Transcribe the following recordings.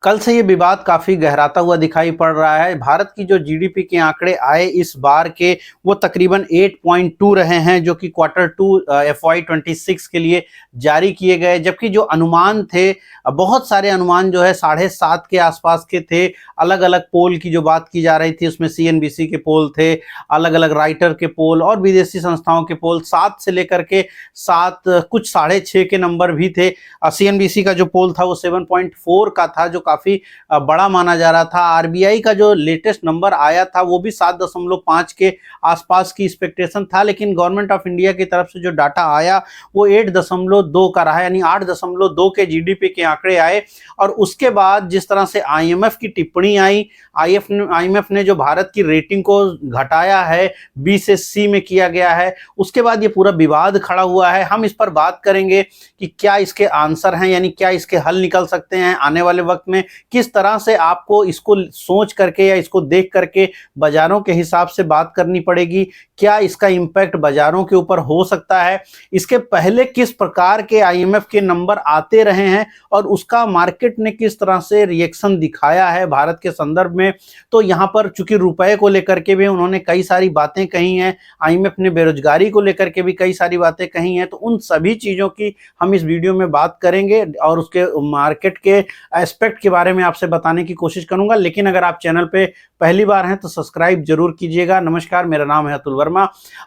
कल से ये विवाद काफी गहराता हुआ दिखाई पड़ रहा है। भारत की जो जीडीपी के आंकड़े आए इस बार के, वो तकरीबन 8.2 रहे हैं, जो कि क्वार्टर टू FY 26 के लिए जारी किए गए। जबकि जो अनुमान थे, बहुत सारे अनुमान जो है 7.5 के आसपास के थे। अलग अलग पोल की जो बात की जा रही थी उसमें CNBC के पोल थे, अलग अलग राइटर के पोल और विदेशी संस्थाओं के पोल 7 से लेकर के 7, कुछ 6.5 के नंबर भी थे। CNBC का जो पोल था वो 7.4 का था, जो काफी बड़ा माना जा रहा था। आरबीआई का जो लेटेस्ट नंबर आया था वो भी 7.5 के आसपास की एक्सपेक्टेशन था, लेकिन गवर्नमेंट ऑफ इंडिया की तरफ से जो डाटा आया वो 8.2 का रहा, यानी 8.2 के जीडीपी के आंकड़े आए। और उसके बाद जिस तरह से आईएमएफ की टिप्पणी आई, आईएमएफ ने जो भारत की रेटिंग को घटाया है, बी से सी में किया गया है, उसके बाद ये पूरा विवाद खड़ा हुआ है। हम इस पर बात करेंगे कि क्या इसके आंसर हैं, यानी क्या इसके हल निकल सकते हैं आने वाले वक्त में, किस तरह से आपको इसको सोच करके या इसको देख करके बाजारों के हिसाब से बात करनी पड़ेगी, क्या इसका इंपैक्ट बाजारों के ऊपर हो सकता है, इसके पहले किस प्रकार के आईएमएफ के नंबर आते रहे हैं और उसका मार्केट ने किस तरह से रिएक्शन दिखाया है भारत के संदर्भ में। तो यहाँ पर चूंकि रुपए को लेकर के भी उन्होंने कई सारी बातें कही हैं, आईएमएफ ने बेरोजगारी को लेकर के भी कई सारी बातें कही हैं, तो उन सभी चीजों की हम इस वीडियो में बात करेंगे और उसके मार्केट के एस्पेक्ट के बारे में आपसे बताने की कोशिश करूंगा। लेकिन अगर आप चैनल पे पहली बार हैं तो सब्सक्राइब जरूर कीजिएगा। नमस्कार, मेरा नाम है अतुल वर्मा।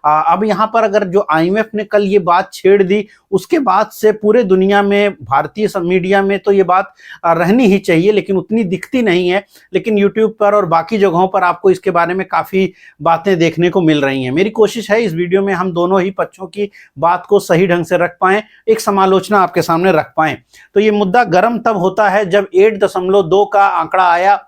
अब यहाँ पर अगर जो आईएमएफ ने कल ये बात छेड़ दी, उसके बाद से पूरे दुनिया में, भारतीय मीडिया में तो ये बात रहनी ही चाहिए, लेकिन उतनी दिखती नहीं है। लेकिन यूट्यूब पर और बाकी जगहों पर आपको इसके बारे में काफी बातें देखने को मिल रही हैं। मेरी कोशिश है इस वीडियो में हम दोनों ही पक्षों की बात को सही ढंग से रख पाएं, एक समालोचना आपके सामने रख पाएं। तो ये मुद्दा गर्म तब होता है जब 8.2 का आंकड़ा आया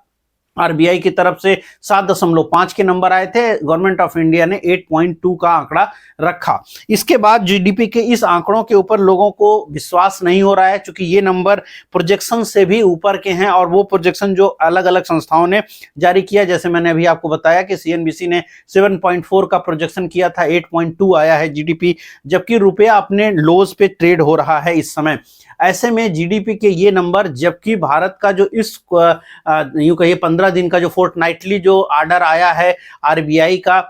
आरबीआई की तरफ से, 7.5 के नंबर आए थे, गवर्नमेंट ऑफ इंडिया ने 8.2 का आंकड़ा रखा। इसके बाद जीडीपी के इस आंकड़ों के ऊपर लोगों को विश्वास नहीं हो रहा है, क्योंकि ये नंबर प्रोजेक्शन से भी ऊपर के हैं और वो प्रोजेक्शन जो अलग अलग संस्थाओं ने जारी किया, जैसे मैंने अभी आपको बताया कि CNBC ने 7.4 का प्रोजेक्शन किया था, 8.2 आया है जीडीपी, जबकि रुपया अपने लोज पे ट्रेड हो रहा है इस समय। ऐसे में जीडीपी के ये नंबर, जबकि भारत का जो इस यूं कहिए 15 दिन का जो फोर्टनाइटली जो ऑर्डर आया है आरबीआई का,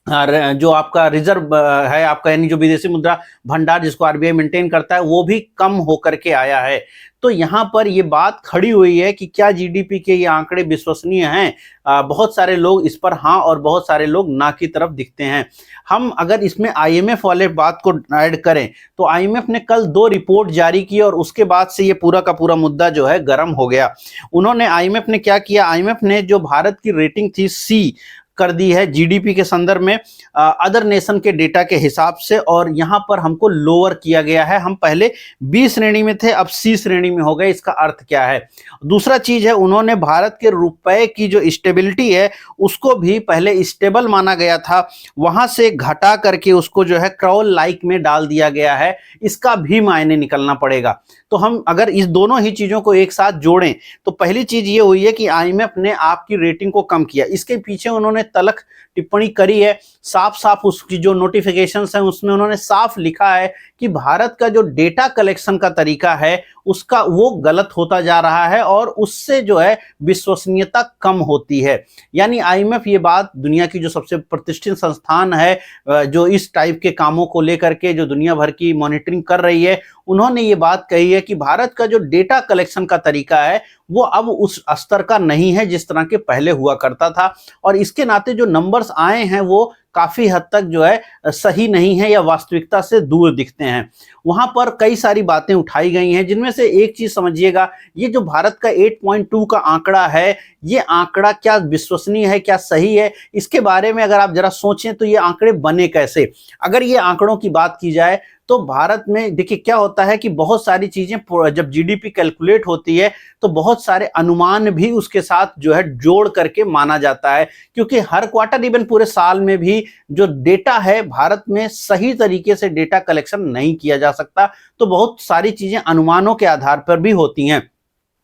जो आपका रिजर्व है आपका, यानी जो विदेशी मुद्रा भंडार जिसको आरबीआई मेंटेन करता है, वो भी कम होकर के आया है। तो यहाँ पर ये बात खड़ी हुई है कि क्या जीडीपी के ये आंकड़े विश्वसनीय हैं। बहुत सारे लोग इस पर हाँ और बहुत सारे लोग ना की तरफ दिखते हैं। हम अगर इसमें आईएमएफ वाले बात को ऐड करें तो आईएमएफ ने कल 2 रिपोर्ट जारी की और उसके बाद से ये पूरा का पूरा मुद्दा जो है गर्म हो गया। उन्होंने, आईएमएफ ने क्या किया, आईएमएफ ने जो भारत की रेटिंग थी सी कर दी है जीडीपी के संदर्भ में अदर नेशन के डेटा के हिसाब से, और यहां पर हमको लोअर किया गया है। हम पहले बी श्रेणी में थे, अब सी श्रेणी में हो गए। इसका अर्थ क्या है? दूसरा चीज है, उन्होंने भारत के रुपए की जो स्टेबिलिटी है उसको भी पहले स्टेबल माना गया था, वहां से घटा करके उसको जो है क्रॉल लाइक में डाल दिया गया है। इसका भी मायने निकलना पड़ेगा। तो हम अगर इस दोनों ही चीजों को एक साथ जोड़ें तो पहली चीज ये हुई है कि आईएमएफ ने आपकी रेटिंग को कम किया। इसके पीछे उन्होंने तलख टिप्पणी करी है, साफ साफ उसकी जो नोटिफिकेशंस हैं उसमें उन्होंने साफ लिखा है कि भारत का जो डेटा कलेक्शन का तरीका है उसका वो गलत होता जा रहा है और उससे जो है विश्वसनीयता कम होती है। यानी आईएमएफ ये बात, दुनिया की जो सबसे प्रतिष्ठित संस्थान है जो इस टाइप के कामों को लेकर के जो दुनिया भर की मॉनिटरिंग कर रही है, उन्होंने ये बात कही है कि भारत का जो डेटा कलेक्शन का तरीका है वो अब उस स्तर का नहीं है जिस तरह के पहले हुआ करता था, और इसके नाते जो नंबर्स आए हैं वो काफी हद तक जो है सही नहीं है या वास्तविकता से दूर दिखते हैं। वहां पर कई सारी बातें उठाई गई हैं, जिनमें से एक चीज समझिएगा, ये जो भारत का 8.2 का आंकड़ा है, ये आंकड़ा क्या विश्वसनीय है, क्या सही है, इसके बारे में अगर आप जरा सोचें तो ये आंकड़े बने कैसे। अगर ये आंकड़ों की बात की जाए तो भारत में देखिए क्या होता है कि बहुत सारी चीजें, जब जीडीपी कैलकुलेट होती है तो बहुत सारे अनुमान भी उसके साथ जो है जोड़ करके माना जाता है, क्योंकि हर क्वार्टर, इवन पूरे साल में भी जो डेटा है भारत में सही तरीके से डेटा कलेक्शन नहीं किया जा सकता। तो बहुत सारी चीजें अनुमानों के आधार पर भी होती हैं।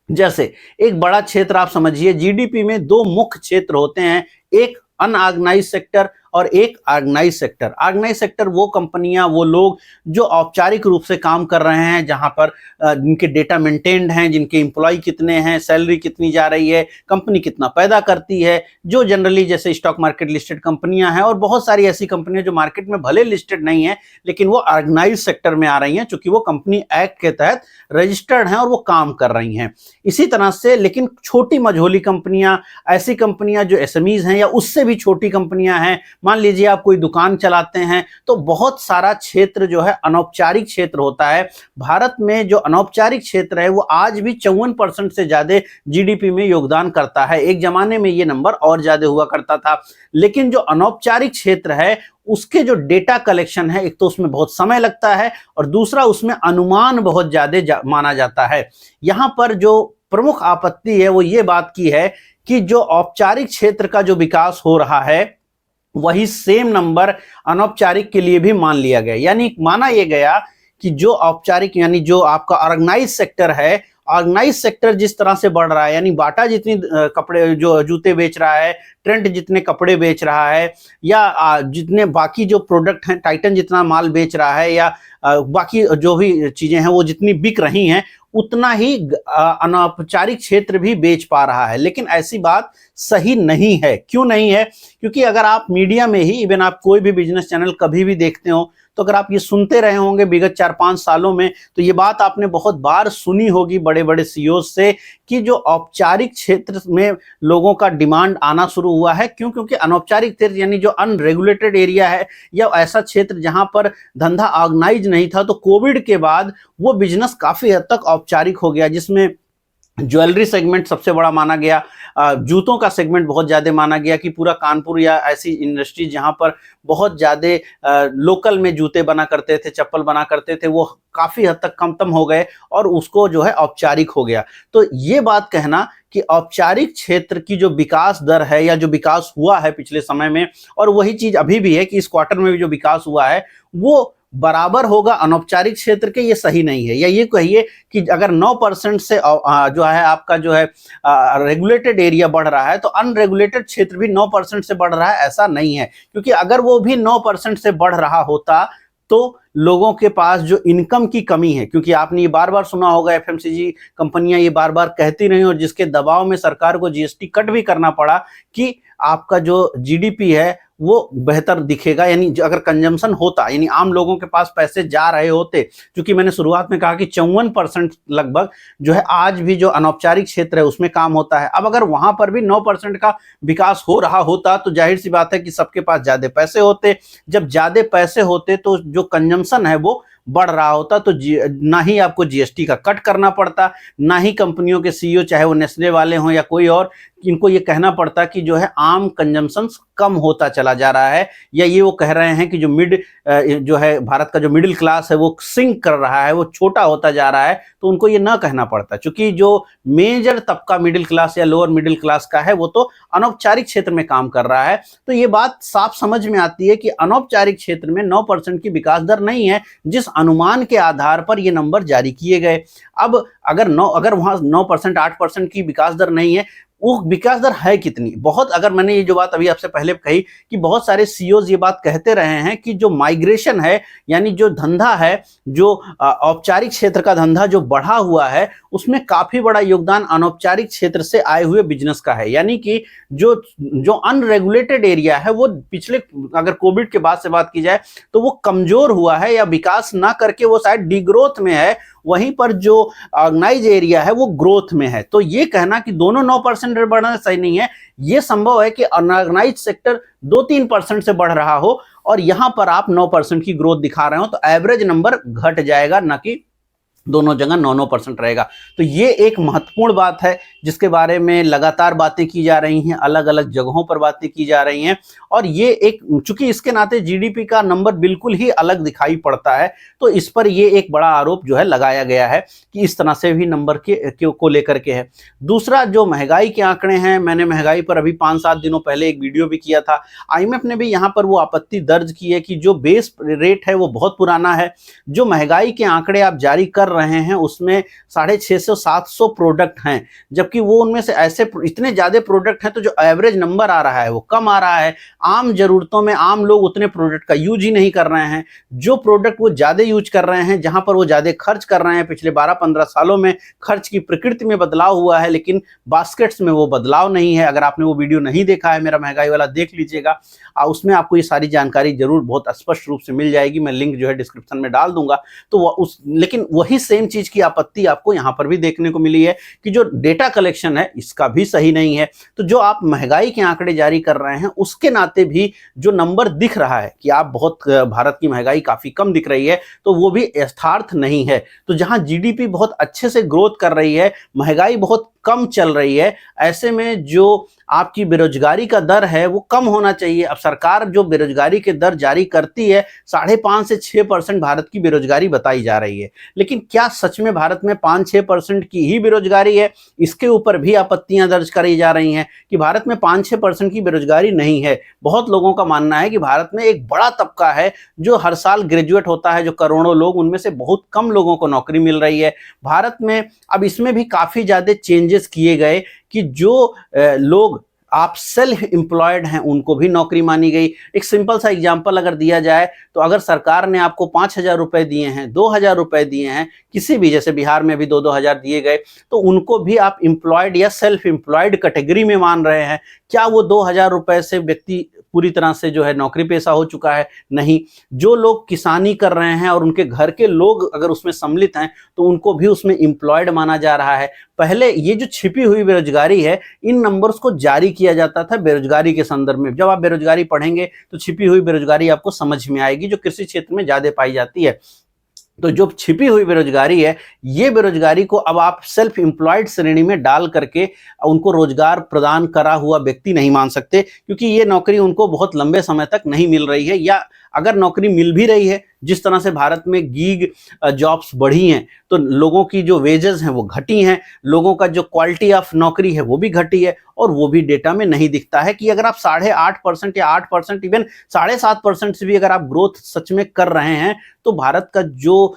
जैसे एक बड़ा क्षेत्र आप समझिए, जीडीपी में 2 मुख्य क्षेत्र होते हैं, एक अनऑर्गेनाइज्ड सेक्टर और एक ऑर्गेनाइज सेक्टर। ऑर्गेनाइज सेक्टर वो कंपनियां, वो लोग जो औपचारिक रूप से काम कर रहे हैं, जहां पर जिनके डेटा मेंटेन्ड हैं, जिनके एम्प्लॉय कितने हैं, सैलरी कितनी जा रही है, कंपनी कितना पैदा करती है, जो जनरली जैसे स्टॉक मार्केट लिस्टेड कंपनियां हैं और बहुत सारी ऐसी कंपनियां जो मार्केट में भले लिस्टेड नहीं है लेकिन वो ऑर्गेनाइज सेक्टर में आ रही हैं, चूंकि वो कंपनी एक्ट के तहत रजिस्टर्ड हैं और वो काम कर रही हैं। इसी तरह से लेकिन छोटी मझोली कंपनियां, ऐसी कंपनियां जो एसएमईज हैं या उससे भी छोटी कंपनियां हैं, मान लीजिए आप कोई दुकान चलाते हैं, तो बहुत सारा क्षेत्र जो है अनौपचारिक क्षेत्र होता है। भारत में जो अनौपचारिक क्षेत्र है वो आज भी 54% से ज्यादा जीडीपी में योगदान करता है। एक जमाने में ये नंबर और ज्यादा हुआ करता था, लेकिन जो अनौपचारिक क्षेत्र है उसके जो डेटा कलेक्शन है, एक तो उसमें बहुत समय लगता है और दूसरा उसमें अनुमान बहुत ज्यादा माना जाता है। यहां पर जो प्रमुख आपत्ति है वो ये बात की है कि जो औपचारिक क्षेत्र का जो विकास हो रहा है वही सेम नंबर अनौपचारिक के लिए भी मान लिया गया। यानी माना यह गया कि जो औपचारिक यानी जो आपका ऑर्गेनाइज सेक्टर है, ऑर्गेनाइज सेक्टर जिस तरह से बढ़ रहा है, यानी बाटा जितनी कपड़े जो जूते बेच रहा है, ट्रेंड जितने कपड़े बेच रहा है, या जितने बाकी जो प्रोडक्ट हैं, टाइटन जितना माल बेच रहा है, या बाकी जो भी चीजें हैं वो जितनी बिक रही हैं, उतना ही अनौपचारिक क्षेत्र भी बेच पा रहा है। लेकिन ऐसी बात सही नहीं है। क्यों नहीं है? क्योंकि अगर आप मीडिया में ही, इवन आप कोई भी बिजनेस चैनल कभी भी देखते हो, तो अगर आप ये सुनते रहे होंगे विगत 4-5 सालों में, तो ये बात आपने बहुत बार सुनी होगी बड़े बड़े सीईओ से कि जो औपचारिक क्षेत्र में लोगों का डिमांड आना शुरू हुआ है। क्यों? क्योंकि अनौपचारिक क्षेत्र यानी जो अनरेगुलेटेड एरिया है या ऐसा क्षेत्र जहां पर धंधा ऑर्गेनाइज नहीं था, तो कोविड के बाद वो बिजनेस काफी हद तक औपचारिक हो गया, जिसमें ज्वेलरी सेगमेंट सबसे बड़ा माना गया, जूतों का सेगमेंट बहुत ज़्यादा माना गया कि पूरा कानपुर या ऐसी इंडस्ट्री जहां पर बहुत ज़्यादा लोकल में जूते बना करते थे, चप्पल बना करते थे, वो काफ़ी हद तक कम हो गए और उसको जो है औपचारिक हो गया। तो ये बात कहना कि औपचारिक क्षेत्र की जो विकास दर है या जो विकास हुआ है पिछले समय में, और वही चीज़ अभी भी है कि इस क्वार्टर में भी जो विकास हुआ है वो बराबर होगा अनौपचारिक क्षेत्र के, ये सही नहीं है। या ये कहिए कि अगर 9% से जो है आपका जो है रेगुलेटेड एरिया बढ़ रहा है, तो अनरेगुलेटेड क्षेत्र भी 9% से बढ़ रहा है, ऐसा नहीं है। क्योंकि अगर वो भी 9% से बढ़ रहा होता तो लोगों के पास जो इनकम की कमी है, क्योंकि आपने ये बार बार सुना होगा, एफएमसीजी कंपनियां ये बार बार कहती रही और जिसके दबाव में सरकार को जीएसटी कट भी करना पड़ा कि आपका जो जीडीपी है वो बेहतर दिखेगा। यानी अगर कंजम्पशन होता, यानी आम लोगों के पास पैसे जा रहे होते, क्योंकि मैंने शुरुआत में कहा कि 54% लगभग जो है आज भी जो अनौपचारिक क्षेत्र है उसमें काम होता है। अब अगर वहां पर भी 9% का विकास हो रहा होता तो जाहिर सी बात है कि सबके पास ज्यादा पैसे होते। जब ज्यादा पैसे होते तो जो कंजम्पशन है वो बढ़ रहा होता, तो ना ही आपको जीएसटी का कट करना पड़ता, ना ही कंपनियों के सीईओ चाहे वो नेस्ले वाले हों या कोई और, इनको ये कहना पड़ता कि जो है आम कंजम्पशन कम होता चला जा रहा है, या ये वो कह रहे हैं कि जो है भारत का जो मिडिल क्लास है वो सिंक कर रहा है, वो छोटा होता जा रहा है, तो उनको ये ना कहना पड़ता। क्योंकि जो मेजर तबका मिडिल क्लास या लोअर मिडिल क्लास का है वो तो अनौपचारिक क्षेत्र में काम कर रहा है। तो ये बात साफ समझ में आती है कि अनौपचारिक क्षेत्र में 9% की विकास दर नहीं है, जिस अनुमान के आधार पर ये नंबर जारी किए गए। अब अगर वहां 9% 8% की विकास दर नहीं है, वो विकास दर है कितनी? बहुत, अगर मैंने ये जो बात अभी आपसे पहले कही कि बहुत सारे सीईओज ये बात कहते रहे हैं कि जो माइग्रेशन है, यानी जो धंधा है, जो औपचारिक क्षेत्र का धंधा जो बढ़ा हुआ है, उसमें काफी बड़ा योगदान अनौपचारिक क्षेत्र से आए हुए बिजनेस का है। यानी कि जो अनरेगुलेटेड एरिया है वो पिछले, अगर कोविड के बाद से बात की जाए तो वो कमजोर हुआ है या विकास ना करके वो शायद डिग्रोथ में है, वहीं पर जो ऑर्गेनाइज एरिया है वो ग्रोथ में है। तो ये कहना कि दोनों 9% बढ़ना सही नहीं है। ये संभव है कि अनऑर्गेनाइज सेक्टर 2-3% से बढ़ रहा हो और यहां पर आप 9% की ग्रोथ दिखा रहे हो, तो एवरेज नंबर घट जाएगा, ना कि दोनों जगह 9-9% रहेगा। तो ये एक महत्वपूर्ण बात है जिसके बारे में लगातार बातें की जा रही हैं, अलग अलग जगहों पर बातें की जा रही हैं, और ये एक, चूंकि इसके नाते जीडीपी का नंबर बिल्कुल ही अलग दिखाई पड़ता है, तो इस पर ये एक बड़ा आरोप जो है लगाया गया है कि इस तरह से भी नंबर को लेकर के है। दूसरा, जो महंगाई के आंकड़े हैं, मैंने महंगाई पर अभी 5-7 दिनों पहले एक वीडियो भी किया था। आईएमएफ ने भी यहाँ पर वो आपत्ति दर्ज की है कि जो बेस रेट है वो बहुत पुराना है। जो महंगाई के आंकड़े आप जारी कर रहे हैं उसमें 650-700 प्रोडक्ट हैं, जबकि जबकि वो उनमें से ऐसे इतने ज्यादा प्रोडक्ट हैं तो जो एवरेज नंबर आ रहा है वो कम आ रहा है। आम जरूरतों में आम लोग उतने प्रोडक्ट का यूज ही नहीं कर रहे हैं। जो प्रोडक्ट वो ज्यादा यूज कर रहे हैं, जहां पर वो ज्यादा खर्च कर रहे हैं, पिछले 12-15 सालों में खर्च की प्रकृति में बदलाव हुआ है, लेकिन बास्केट्स में वो बदलाव नहीं है। अगर आपने वो वीडियो नहीं देखा है मेरा महंगाई वाला, देख लीजिएगा, उसमें आपको ये सारी जानकारी जरूर बहुत स्पष्ट रूप से मिल जाएगी। मैं लिंक जो है डिस्क्रिप्शन में डाल दूंगा। तो लेकिन वही सेम चीज की आपत्ति आपको यहां पर भी देखने को मिली है कि जो डेटा कलेक्शन है इसका भी सही नहीं है। तो जो आप महंगाई के आंकड़े जारी कर रहे हैं उसके नाते भी जो नंबर दिख रहा है कि आप बहुत भारत की महंगाई काफी कम दिख रही है, तो वो भी यथार्थ नहीं है। तो जहां जीडीपी बहुत अच्छे से ग्रोथ कर रही है, महंगाई बहुत कम चल रही है, ऐसे में जो आपकी बेरोजगारी का दर है वो कम होना चाहिए। अब सरकार जो बेरोजगारी के दर जारी करती है 5.5 से 6% भारत की बेरोजगारी बताई जा रही है, लेकिन क्या सच में भारत में 5-6% की ही बेरोजगारी है? इसके ऊपर भी आपत्तियां दर्ज करी जा रही हैं कि भारत में 5-6% की बेरोजगारी नहीं है। बहुत लोगों का मानना है कि भारत में एक बड़ा तबका है जो हर साल ग्रेजुएट होता है, जो करोड़ों लोग, उनमें से बहुत कम लोगों को नौकरी मिल रही है भारत में। अब इसमें भी काफी ज्यादा चेंजेस किए गए कि जो लोग आप सेल्फ एम्प्लॉयड हैं उनको भी नौकरी मानी गई। एक सिंपल सा एग्जांपल अगर दिया जाए तो अगर सरकार ने आपको 5,000 रुपए दिए हैं, 2,000 रुपए दिए हैं, किसी भी, जैसे बिहार में भी 2-2 हजार दिए गए, तो उनको भी आप एम्प्लॉयड या सेल्फ एम्प्लॉयड कैटेगरी में मान रहे हैं। क्या वो 2,000 रुपए से व्यक्ति पूरी तरह से जो है नौकरी पेशा हो चुका है? नहीं। जो लोग किसानी कर रहे हैं और उनके घर के लोग अगर उसमें सम्मिलित हैं तो उनको भी उसमें एम्प्लॉयड माना जा रहा है। पहले ये जो छिपी हुई बेरोजगारी है, इन नंबर्स को जारी किया जाता था बेरोजगारी के संदर्भ में। जब आप बेरोजगारी पढ़ेंगे तो छिपी हुई बेरोजगारी आपको समझ में आएगी, जो कृषि क्षेत्र में ज्यादा पाई जाती है। तो जो छिपी हुई बेरोजगारी है, ये बेरोजगारी को अब आप सेल्फ एम्प्लॉयड श्रेणी में डाल करके उनको रोजगार प्रदान करा हुआ व्यक्ति नहीं मान सकते, क्योंकि ये नौकरी उनको बहुत लंबे समय तक नहीं मिल रही है, या अगर नौकरी मिल भी रही है, जिस तरह से भारत में गीग जॉब्स बढ़ी हैं तो लोगों की जो वेजेस हैं वो घटी हैं, लोगों का जो क्वालिटी ऑफ नौकरी है वो भी घटी है, और वो भी डेटा में नहीं दिखता है कि अगर आप 8.5% या 8%, इवन 7.5% से भी अगर आप ग्रोथ सच में कर रहे हैं तो भारत का जो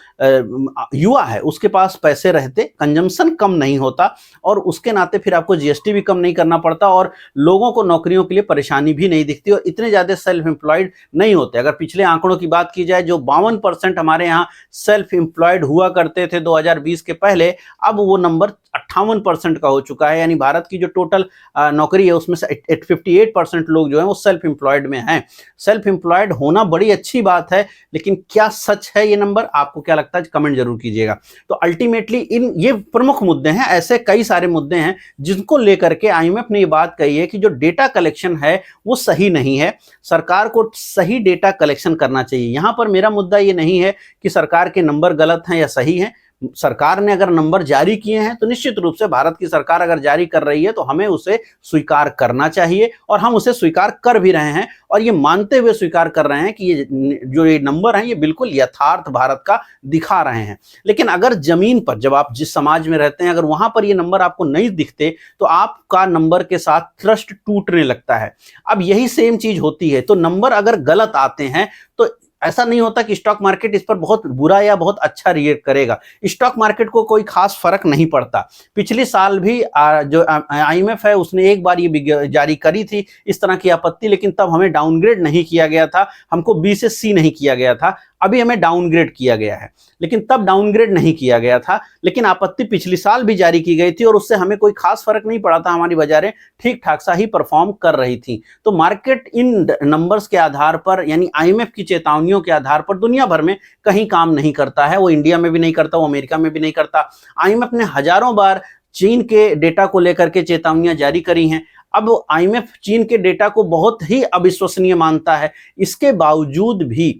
युवा है उसके पास पैसे रहते, कंजम्पशन कम नहीं होता, और उसके नाते फिर आपको जीएसटी भी कम नहीं करना पड़ता, और लोगों को नौकरियों के लिए परेशानी भी नहीं दिखती, और इतने ज्यादा सेल्फ एम्प्लॉयड नहीं होते। अगर पिछले आंकड़ों की बात की जाए, जो 52% हमारे यहाँ सेल्फ एम्प्लॉयड हुआ करते थे 2020 के पहले, अब वो नंबर 58% का हो चुका है। यानी भारत की जो टोटल नौकरी है उसमें से 58% लोग जो हैं वो सेल्फ एम्प्लॉयड में हैं। सेल्फ एम्प्लॉयड होना बड़ी अच्छी बात है, लेकिन क्या सच है ये नंबर? आपको क्या लगता है? कमेंट जरूर कीजिएगा। तो अल्टीमेटली ये प्रमुख मुद्दे हैं, ऐसे कई सारे मुद्दे हैं जिनको लेकर के आईएमएफ ने ये बात कही है कि जो डेटा कलेक्शन है वो सही नहीं है, सरकार को सही डेटा कलेक्शन करना चाहिए। यहां पर मेरा मुद्दा ये नहीं है कि सरकार के नंबर गलत हैं या सही हैं। सरकार ने अगर नंबर जारी किए हैं तो निश्चित रूप से भारत की सरकार अगर जारी कर रही है तो हमें उसे स्वीकार करना चाहिए, और हम उसे स्वीकार कर भी रहे हैं, और ये मानते हुए स्वीकार कर रहे हैं कि ये जो ये नंबर हैं ये बिल्कुल यथार्थ भारत का दिखा रहे हैं। लेकिन अगर जमीन पर, जब आप जिस समाज में रहते हैं, अगर वहां पर ये नंबर आपको नहीं दिखते तो आपका नंबर के साथ ट्रस्ट टूटने लगता है। अब यही सेम चीज होती है, तो नंबर अगर गलत आते हैं तो ऐसा नहीं होता कि स्टॉक मार्केट इस पर बहुत बुरा या बहुत अच्छा रिएक्ट करेगा। स्टॉक मार्केट को कोई खास फर्क नहीं पड़ता। पिछले साल भी जो आईएमएफ है उसने एक बार ये जारी करी थी इस तरह की आपत्ति, लेकिन तब हमें डाउनग्रेड नहीं किया गया था, हमको बी से सी नहीं किया गया था। अभी हमें डाउनग्रेड किया गया है, लेकिन तब डाउनग्रेड नहीं किया गया था। लेकिन आपत्ति पिछले साल भी जारी की गई थी और उससे हमें कोई खास फर्क नहीं पड़ा था, हमारी बाजारें ठीक ठाक सा ही परफॉर्म कर रही थी। तो मार्केट इन नंबर्स के आधार पर, यानी आईएमएफ की चेतावनियों के आधार पर दुनिया भर में कहीं काम नहीं करता है। वो इंडिया में भी नहीं करता, वो अमेरिका में भी नहीं करता। आईएमएफ ने हजारों बार चीन के डेटा को लेकर के चेतावनियां जारी करी हैं। अब आईएमएफ चीन के डेटा को बहुत ही अविश्वसनीय मानता है, इसके बावजूद भी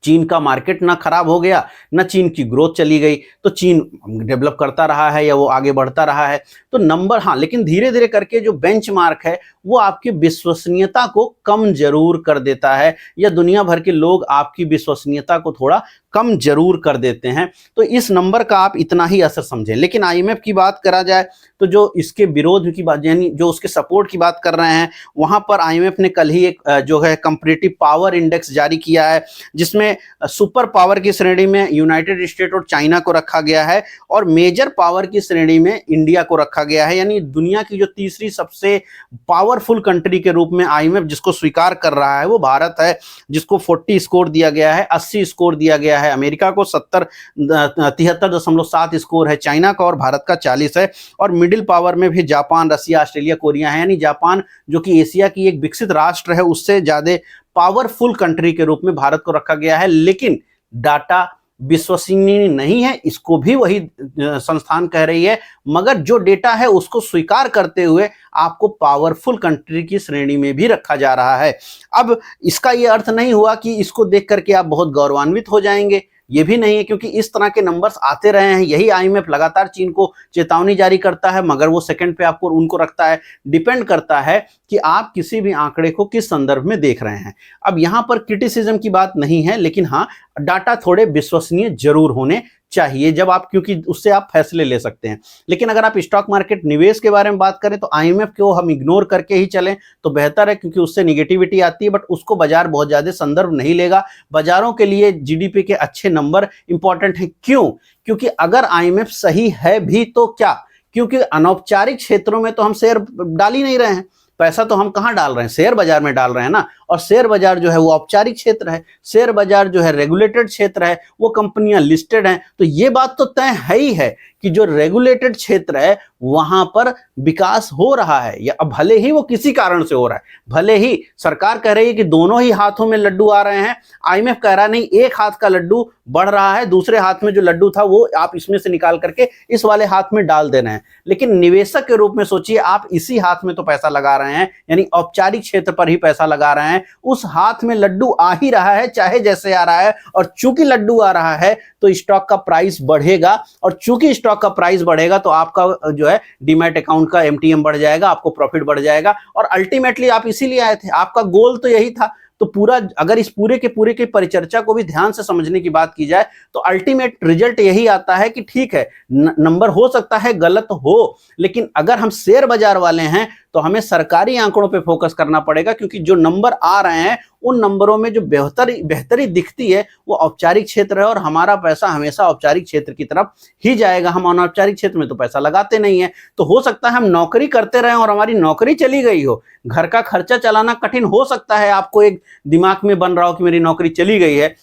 चीन का मार्केट ना खराब हो गया, ना चीन की ग्रोथ चली गई, तो चीन डेवलप करता रहा है या वो आगे बढ़ता रहा है। तो नंबर, हाँ, लेकिन धीरे धीरे करके जो बेंचमार्क है वो आपकी विश्वसनीयता को कम जरूर कर देता है, या दुनिया भर के लोग आपकी विश्वसनीयता को थोड़ा कम जरूर कर देते हैं। तो इस नंबर का आप इतना ही असर समझें। लेकिन आईएमएफ की बात करा जाए तो जो इसके विरोध की बात, यानी जो उसके सपोर्ट की बात कर रहे हैं, वहां पर आईएमएफ ने कल ही एक जो है कंपैरेटिव पावर इंडेक्स जारी किया है, जिसमें में सुपर पावर की श्रेणी में यूनाइटेड स्टेट और चाइना को रखा गया है और मेजर पावर की श्रेणी में इंडिया को रखा गया है। यानी दुनिया की जो तीसरी सबसे पावरफुल कंट्री के रूप में आईएमएफ जिसको स्वीकार कर रहा है वो भारत है, जिसको 40 स्कोर दिया गया है, 80 स्कोर दिया गया है अमेरिका को, 73.7 स्कोर है चाइना का और भारत का 40 है। और मिडिल पावर में भी जापान, रसिया, ऑस्ट्रेलिया, कोरिया है। यानी जापान जो कि एशिया की एक विकसित राष्ट्र है उससे ज्यादा पावरफुल कंट्री के रूप में भारत को रखा गया है। लेकिन डाटा विश्वसनीय नहीं है, इसको भी वही संस्थान कह रही है, मगर जो डेटा है उसको स्वीकार करते हुए आपको पावरफुल कंट्री की श्रेणी में भी रखा जा रहा है। अब इसका यह अर्थ नहीं हुआ कि इसको देख करके आप बहुत गौरवान्वित हो जाएंगे, ये भी नहीं है, क्योंकि इस तरह के नंबर्स आते रहे हैं। यही आईएमएफ लगातार चीन को चेतावनी जारी करता है, मगर वो सेकंड पे आपको उनको रखता है। डिपेंड करता है कि आप किसी भी आंकड़े को किस संदर्भ में देख रहे हैं। अब यहां पर क्रिटिसिज्म की बात नहीं है, लेकिन हाँ, डाटा थोड़े विश्वसनीय जरूर होने चाहिए जब आप, क्योंकि उससे आप फैसले ले सकते हैं। लेकिन अगर आप स्टॉक मार्केट निवेश के बारे में बात करें तो आईएमएफ को हम इग्नोर करके ही चलें तो बेहतर है, क्योंकि उससे निगेटिविटी आती है, बट उसको बाजार बहुत ज्यादा संदर्भ नहीं लेगा। बाजारों के लिए जीडीपी के अच्छे नंबर इंपॉर्टेंट है। क्यों? क्योंकि अगर आईएमएफ सही है भी तो क्या, क्योंकि अनौपचारिक क्षेत्रों में तो हम शेयर डाल ही नहीं रहे हैं, पैसा तो हम कहां डाल रहे हैं, शेयर बाजार में डाल रहे हैं ना। और शेयर बाजार जो है वो औपचारिक क्षेत्र है, शेयर बाजार जो है रेगुलेटेड क्षेत्र है, वो कंपनियां लिस्टेड हैं। तो ये बात तो तय है ही है कि जो रेगुलेटेड क्षेत्र है वहां पर विकास हो रहा है, या भले ही वो किसी कारण से हो रहा है, भले ही सरकार कह रही है कि दोनों ही हाथों में लड्डू आ रहे हैं, आईएमएफ कह रहा नहीं एक हाथ का लड्डू बढ़ रहा है, दूसरे हाथ में जो लड्डू था वो आप इसमें से निकाल करके इस वाले हाथ में डाल दे रहे हैं। लेकिन निवेशक के रूप में सोचिए, आप इसी हाथ में तो पैसा लगा रहे हैं, यानी औपचारिक क्षेत्र पर ही पैसा लगा रहे हैं, उस हाथ में लड्डू आ ही रहा है चाहे जैसे आ रहा है। और चूंकि लड्डू आ रहा है तो स्टॉक का प्राइस बढ़ेगा, और चूंकि स्टॉक का प्राइस बढ़ेगा तो आपका जो है डीमैट अकाउंट का एमटीएम बढ़ जाएगा, आपको प्रॉफिट बढ़ जाएगा। और अल्टीमेटली आप इसीलिए आए थे, आपका गोल तो यही था। तो पूरा अगर इस पूरे के परिचर्चा को भी ध्यान से समझने की बात की जाए तो अल्टीमेट रिजल्ट यही आता है कि ठीक है, नंबर हो सकता है गलत हो, लेकिन अगर हम शेयर बाजार वाले हैं तो हमें सरकारी आंकड़ों पे फोकस करना पड़ेगा, क्योंकि जो नंबर आ रहे हैं उन नंबरों में जो बेहतरी दिखती है वो औपचारिक क्षेत्र है, और हमारा पैसा हमेशा औपचारिक क्षेत्र की तरफ ही जाएगा। हम अनौपचारिक क्षेत्र में तो पैसा लगाते नहीं है। तो हो सकता है हम नौकरी करते रहें और हमारी नौकरी चली गई हो, घर का खर्चा चलाना कठिन हो सकता है, आपको एक दिमाग में बन रहा हो कि मेरी नौकरी चली गई है,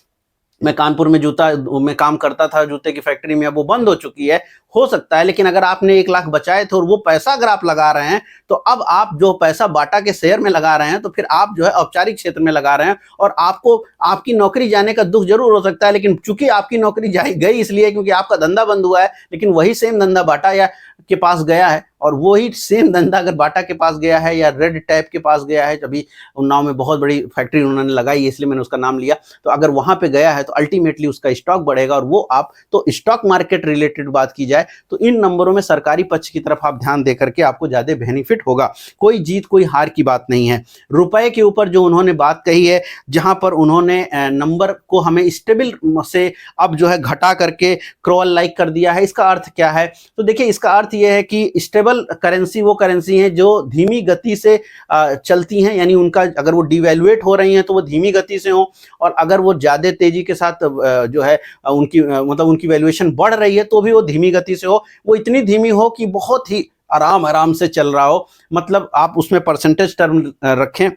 मैं कानपुर में जूता में काम करता था, जूते की फैक्ट्री में, अब वो बंद हो चुकी है, हो सकता है। लेकिन अगर आपने 1 लाख बचाए थे और वो पैसा अगर आप लगा रहे हैं तो अब आप जो पैसा बाटा के शेयर में लगा रहे हैं तो फिर आप जो है औपचारिक क्षेत्र में लगा रहे हैं, और आपको आपकी नौकरी जाने का दुख जरूर हो सकता है, लेकिन चूंकि आपकी नौकरी गई इसलिए क्योंकि आपका धंधा बंद हुआ है, लेकिन वही सेम धंधा बाटा या के पास गया है, और वही सेम धंधा अगर बाटा के पास गया है या रेड टैप के पास गया है, अभी उन्नाव में बहुत बड़ी फैक्ट्री उन्होंने लगाई है इसलिए मैंने उसका नाम लिया, तो अगर वहां पे गया है तो अल्टीमेटली उसका स्टॉक बढ़ेगा। और वो आप तो स्टॉक मार्केट रिलेटेड बात की जाए तो इन नंबरों में सरकारी पक्ष की तरफ आप ध्यान देकर के आपको ज्यादा बेनिफिट होगा। कोई जीत कोई हार की बात नहीं है। रुपए के ऊपर जो उन्होंने बात कही है, जहां पर उन्होंने नंबर को हमें स्टेबल से अब जो है घटा करके क्रॉल लाइक कर दिया है, इसका अर्थ क्या है? तो देखिए, इसका अर्थ यह है कि स्टेबल करेंसी वो करेंसी है जो धीमी गति से चलती हैं, यानी उनका अगर वो डिवैल्यूएट हो रही हैं तो वो धीमी गति से हो, और अगर वो ज्यादा तेजी के साथ जो है उनकी मतलब उनकी वैल्यूएशन बढ़ रही है तो भी वो धीमी गति से हो। वो इतनी धीमी हो कि बहुत ही आराम से चल रहा हो, मतलब आप उसमें परसेंटेज टर्म रखें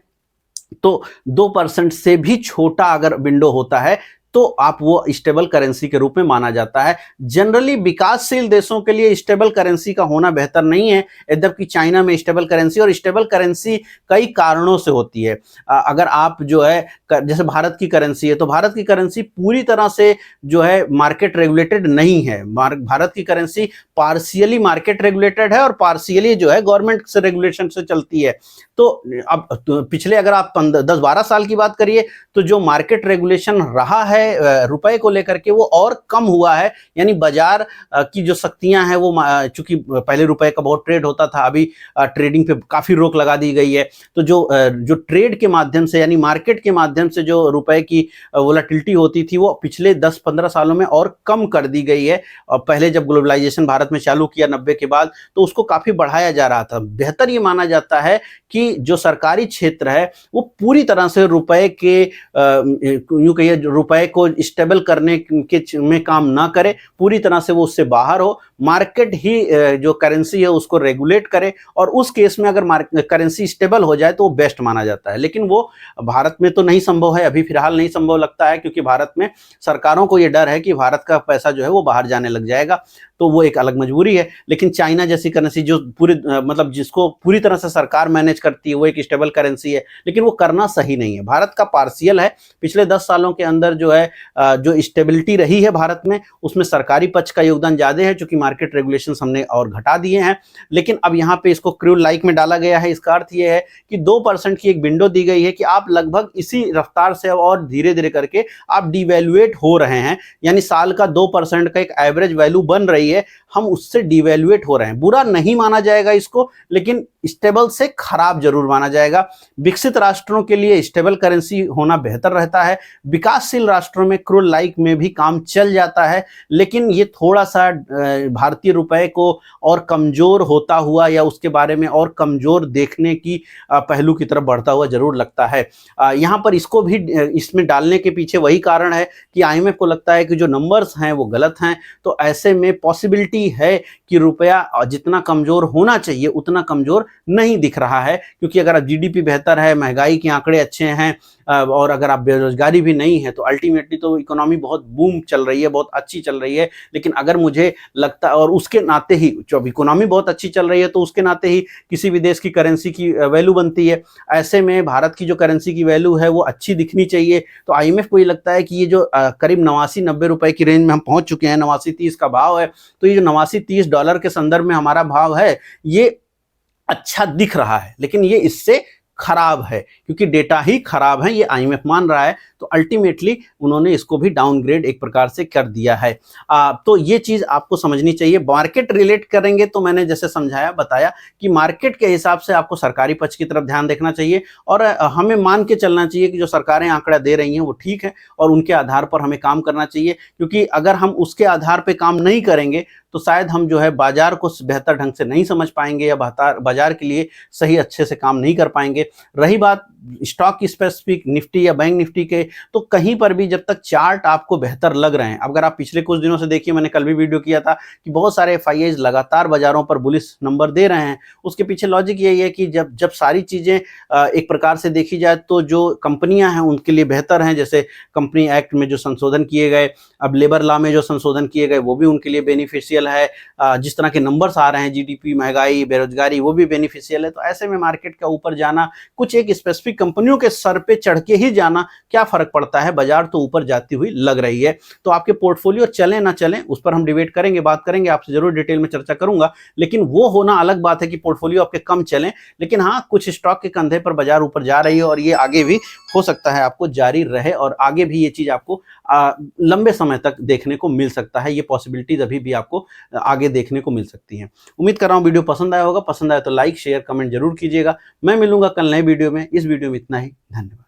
तो 2% से भी छोटा अगर विंडो होता है तो आप वो स्टेबल करेंसी के रूप में माना जाता है। जनरली विकासशील देशों के लिए स्टेबल करेंसी का होना बेहतर नहीं है, यद्यपि चाइना में स्टेबल करेंसी, और स्टेबल करेंसी कई कारणों से होती है। अगर आप जो है जैसे भारत की करेंसी है तो भारत की करेंसी पूरी तरह से जो है मार्केट रेगुलेटेड नहीं है। भारत की करेंसी पार्शियली मार्केट रेगुलेटेड है और पार्शियली जो है गवर्नमेंट से रेगुलेशन से चलती है। तो अब पिछले अगर आप 10-12 साल की बात करिए तो जो मार्केट रेगुलेशन रहा है रुपए को लेकर के वो और कम हुआ है, यानी बाजार की जो शक्तियां हैं वो, चूंकि पहले रुपए का बहुत ट्रेड होता था, अभी ट्रेडिंग पे काफी रोक लगा दी गई है। तो जो ट्रेड के माध्यम से यानी मार्केट के माध्यम से जो रुपए की वोलेटिलिटी होती थी वो पिछले 10-15 सालों में और कम कर दी गई है। और पहले जब ग्लोबलाइजेशन भारत में चालू किया 90 के बाद तो उसको काफी बढ़ाया जा रहा था। बेहतर ये माना जाता है कि जो सरकारी क्षेत्र है वो पूरी तरह से रुपए के यूं कहिए रुपए को स्टेबल करने के में काम ना करे, पूरी तरह से वो उससे बाहर हो, मार्केट ही जो करेंसी है उसको रेगुलेट करे, और उस केस में अगर करेंसी स्टेबल हो जाए तो वो बेस्ट माना जाता है। लेकिन वो भारत में तो नहीं संभव है, अभी फिलहाल नहीं संभव लगता है, क्योंकि भारत में सरकारों को ये डर है कि भारत का पैसा जो है वो बाहर जाने लग जाएगा, तो वो एक अलग मजबूरी है। लेकिन चाइना जैसी करेंसी जो पूरी मतलब जिसको पूरी तरह से सरकार मैनेज करती है, वो एक स्टेबल करेंसी है, लेकिन वो करना सही नहीं है। भारत का पार्शियल है। पिछले 10 सालों के अंदर जो है जो स्टेबिलिटी रही है भारत में, उसमें सरकारी पक्ष का योगदान ज्यादा है, चूंकि मार्केट रेगुलेशन हमने और घटा दिए हैं। लेकिन अब यहाँ पे इसको क्रूल लाइक में डाला गया है। इसका अर्थ ये है कि 2% की एक विंडो दी गई है कि आप लगभग इसी रफ्तार से और धीरे धीरे करके आप डिवैल्यूएट हो रहे हैं, यानी साल का 2% का एक एवरेज वैल्यू बन रही है, हम उससे डिवैल्यूएट हो रहे हैं। बुरा नहीं माना जाएगा इसको, लेकिन स्टेबल से खराब जरूर माना जाएगा। विकसित राष्ट्रों के लिए स्टेबल करेंसी होना बेहतर रहता है। विकासशील राष्ट्रों में क्रूल लाइक में भी काम चल जाता है, लेकिन ये थोड़ा सा भारतीय रुपए को और कमजोर होता हुआ या उसके बारे में और कमजोर देखने की पहलू की तरफ बढ़ता हुआ जरूर लगता है। यहाँ पर इसको भी इसमें डालने के पीछे वही कारण है कि आईएमएफ को लगता है कि जो नंबर्स हैं वो गलत हैं, तो ऐसे में पॉसिबिलिटी है कि रुपया जितना कमजोर होना चाहिए उतना कमजोर नहीं दिख रहा है। क्योंकि अगर आप जीडीपी बेहतर है, महंगाई के आंकड़े अच्छे हैं, और अगर आप बेरोजगारी भी नहीं है, तो अल्टीमेटली तो इकोनॉमी बहुत बूम चल रही है, बहुत अच्छी चल रही है। लेकिन अगर मुझे लगता है, और उसके नाते ही जब इकोनॉमी बहुत अच्छी चल रही है तो उसके नाते ही किसी भी देश की करेंसी की वैल्यू बनती है। ऐसे में भारत की जो करेंसी की वैल्यू है वो अच्छी दिखनी चाहिए। तो आईएमएफ को ये लगता है कि ये जो करीब 89-90 रुपए की रेंज में हम पहुंच चुके हैं, 89-30 का भाव है, तो ये जो 89-30 डॉलर के संदर्भ में हमारा भाव है, ये अच्छा दिख रहा है, लेकिन ये इससे खराब है, क्योंकि डेटा ही खराब है, ये आईएमएफ मान रहा है। तो अल्टीमेटली उन्होंने इसको भी डाउनग्रेड एक प्रकार से कर दिया है। तो ये चीज आपको समझनी चाहिए। मार्केट रिलेट करेंगे तो मैंने जैसे समझाया बताया कि मार्केट के हिसाब से आपको सरकारी पक्ष की तरफ ध्यान देखना चाहिए, और हमें मान के चलना चाहिए कि जो सरकारें आंकड़ा दे रही हैं वो ठीक है, और उनके आधार पर हमें काम करना चाहिए। क्योंकि अगर हम उसके आधार पर काम नहीं करेंगे तो शायद हम जो है बाजार को बेहतर ढंग से नहीं समझ पाएंगे, या बाजार के लिए सही अच्छे से काम नहीं कर पाएंगे। रही बात स्टॉक स्पेसिफिक निफ्टी या बैंक निफ्टी के, तो कहीं पर भी जब तक चार्ट आपको बेहतर लग रहे हैं, अगर आप पिछले कुछ दिनों से देखिए, मैंने कल भी वीडियो किया था कि बहुत सारे एफआईआईज लगातार बाजारों पर बुलिश नंबर दे रहे हैं। उसके पीछे लॉजिक यही है कि जब सारी चीजें एक प्रकार से देखी जाए तो जो कंपनियां हैं उनके लिए बेहतर हैं। जैसे कंपनी एक्ट में जो संशोधन किए गए, अब लेबर लॉ में जो संशोधन किए गए, वो भी उनके लिए बेनिफिशियल है। जिस तरह के नंबर्स आ रहे हैं, जीडीपी, महंगाई, बेरोजगारी, वो भी बेनिफिशियल है। तो ऐसे में मार्केट का ऊपर जाना, कुछ एक स्पेसिफिक कंपनियों के सर पे चढ़ के ही जाना, क्या फर्क पड़ता है, बाजार तो ऊपर जाती हुई लग रही है। तो आपके पोर्टफोलियो चले ना चले, उस पर हम डिबेट करेंगे, बात करेंगे, आपसे जरूर डिटेल में चर्चा करूंगा। लेकिन वो होना अलग बात है कि पोर्टफोलियो आपके कम चले, लेकिन हाँ, कुछ स्टॉक के कंधे पर बाजार ऊपर जा रही है, और ये आगे भी हो सकता है आपको जारी रहे, और आगे भी ये चीज आपको लंबे समय तक देखने को मिल सकता है। ये पॉसिबिलिटीज अभी भी आपको आगे देखने को मिल सकती हैं। उम्मीद कर रहा हूं वीडियो पसंद आया होगा। पसंद आया तो लाइक शेयर कमेंट जरूर कीजिएगा। मैं मिलूंगा कल नए वीडियो में। इस वीडियो में इतना ही। धन्यवाद।